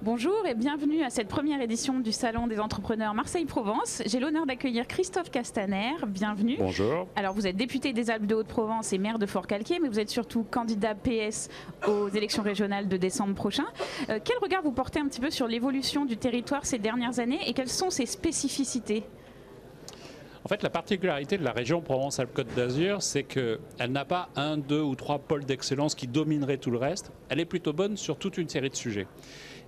Bonjour et bienvenue à cette première édition du Salon des entrepreneurs Marseille-Provence. J'ai l'honneur d'accueillir Christophe Castaner. Bienvenue. Bonjour. Alors vous êtes député des Alpes de Haute-Provence et maire de Forcalquier, mais vous êtes surtout candidat PS aux élections régionales de décembre prochain. Quel regard vous portez un petit peu sur l'évolution du territoire ces dernières années et quelles sont ses spécificités ? En fait, la particularité de la région Provence-Alpes-Côte d'Azur, c'est qu'elle n'a pas un, deux ou trois pôles d'excellence qui domineraient tout le reste. Elle est plutôt bonne sur toute une série de sujets.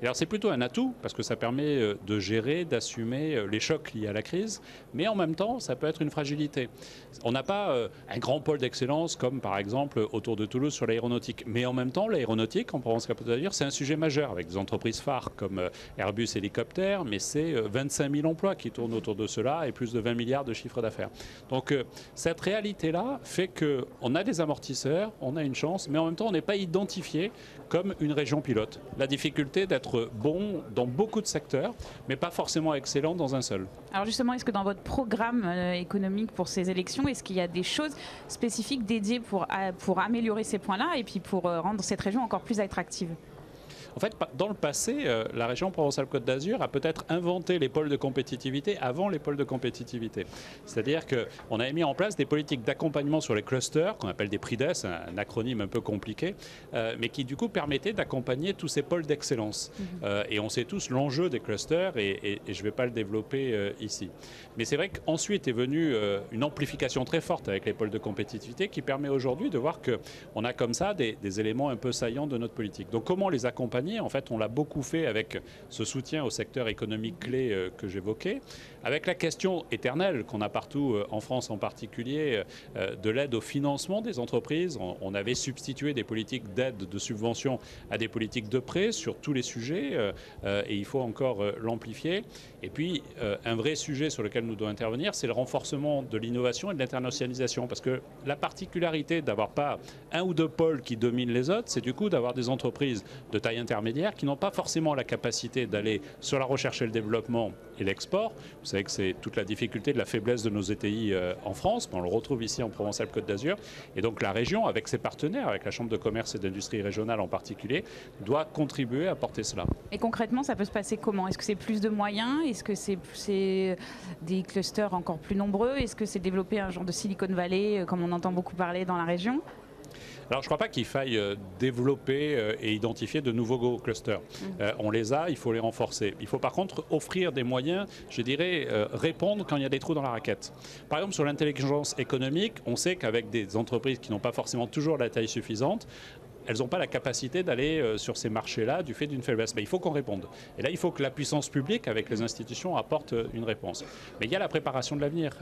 Et alors c'est plutôt un atout parce que ça permet de gérer, d'assumer les chocs liés à la crise, mais en même temps, ça peut être une fragilité. On n'a pas un grand pôle d'excellence comme par exemple autour de Toulouse sur l'aéronautique, mais en même temps, l'aéronautique en Provence-Alpes-Côte d'Azur, c'est un sujet majeur avec des entreprises phares comme Airbus Hélicoptère, mais c'est 25 000 emplois qui tournent autour de cela et plus de 20 milliards de chiffre d'affaires. Donc cette réalité-là fait qu'on a des amortisseurs, on a une chance, mais en même temps, on n'est pas identifié comme une région pilote. La difficulté d'être bon dans beaucoup de secteurs, mais pas forcément excellent dans un seul. Alors justement, est-ce que dans votre programme économique pour ces élections, est-ce qu'il y a des choses spécifiques dédiées pour améliorer ces points-là et puis pour rendre cette région encore plus attractive ? En fait, dans le passé, la région Provence-Alpes-Côte d'Azur a peut-être inventé les pôles de compétitivité avant les pôles de compétitivité. C'est-à-dire qu'on avait mis en place des politiques d'accompagnement sur les clusters, qu'on appelle des PRIDES, un acronyme un peu compliqué, mais qui du coup permettaient d'accompagner tous ces pôles d'excellence. Et on sait tous l'enjeu des clusters, et je ne vais pas le développer ici. Mais c'est vrai qu'ensuite est venue une amplification très forte avec les pôles de compétitivité qui permet aujourd'hui de voir qu'on a comme ça des éléments un peu saillants de notre politique. Donc comment les accompagner ? En fait, on l'a beaucoup fait avec ce soutien au secteur économique clé que j'évoquais, avec la question éternelle qu'on a partout en France en particulier de l'aide au financement des entreprises. On avait substitué des politiques d'aide, de subvention à des politiques de prêt sur tous les sujets et il faut encore l'amplifier. Et puis, un vrai sujet sur lequel nous devons intervenir, c'est le renforcement de l'innovation et de l'internationalisation. Parce que la particularité d'avoir pas un ou deux pôles qui dominent les autres, c'est du coup d'avoir des entreprises de taille intermédiaire qui n'ont pas forcément la capacité d'aller sur la recherche et le développement et l'export. Vous savez que c'est toute la difficulté de la faiblesse de nos ETI en France, mais on le retrouve ici en Provence-Alpes-Côte d'Azur. Et donc la région, avec ses partenaires, avec la Chambre de commerce et d'industrie régionale en particulier, doit contribuer à porter cela. Et concrètement, ça peut se passer comment ? Est-ce que c'est plus de moyens ? Est-ce que c'est des clusters encore plus nombreux ? Est-ce que c'est développer un genre de Silicon Valley, comme on entend beaucoup parler dans la région ? Alors, je ne crois pas qu'il faille développer et identifier de nouveaux clusters. On les a, il faut les renforcer. Il faut par contre offrir des moyens, je dirais, répondre quand il y a des trous dans la raquette. Par exemple, sur l'intelligence économique, on sait qu'avec des entreprises qui n'ont pas forcément toujours la taille suffisante, elles n'ont pas la capacité d'aller sur ces marchés-là du fait d'une faiblesse. Mais il faut qu'on réponde. Et là, il faut que la puissance publique, avec les institutions, apporte une réponse. Mais il y a la préparation de l'avenir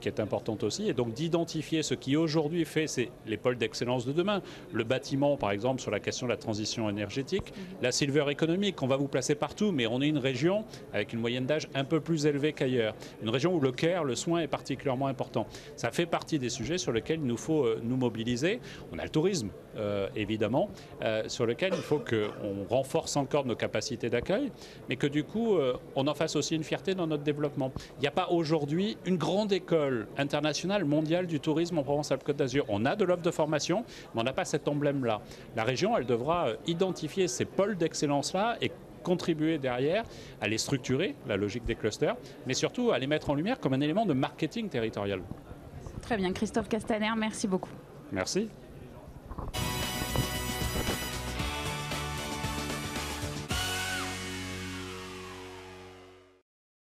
qui est importante aussi. Et donc d'identifier ce qui aujourd'hui fait les pôles d'excellence de demain. Le bâtiment, par exemple, sur la question de la transition énergétique. La silver économique, on va vous placer partout. Mais on est une région avec une moyenne d'âge un peu plus élevée qu'ailleurs. Une région où le care, le soin est particulièrement important. Ça fait partie des sujets sur lesquels il nous faut nous mobiliser. On a le tourisme, évidemment. Sur lequel il faut qu'on renforce encore nos capacités d'accueil, mais que du coup, on en fasse aussi une fierté dans notre développement. Il n'y a pas aujourd'hui une grande école internationale, mondiale du tourisme en Provence-Alpes-Côte d'Azur. On a de l'offre de formation, mais on n'a pas cet emblème-là. La région, elle devra identifier ces pôles d'excellence-là et contribuer derrière à les structurer, la logique des clusters, mais surtout à les mettre en lumière comme un élément de marketing territorial. Très bien, Christophe Castaner, merci beaucoup. Merci.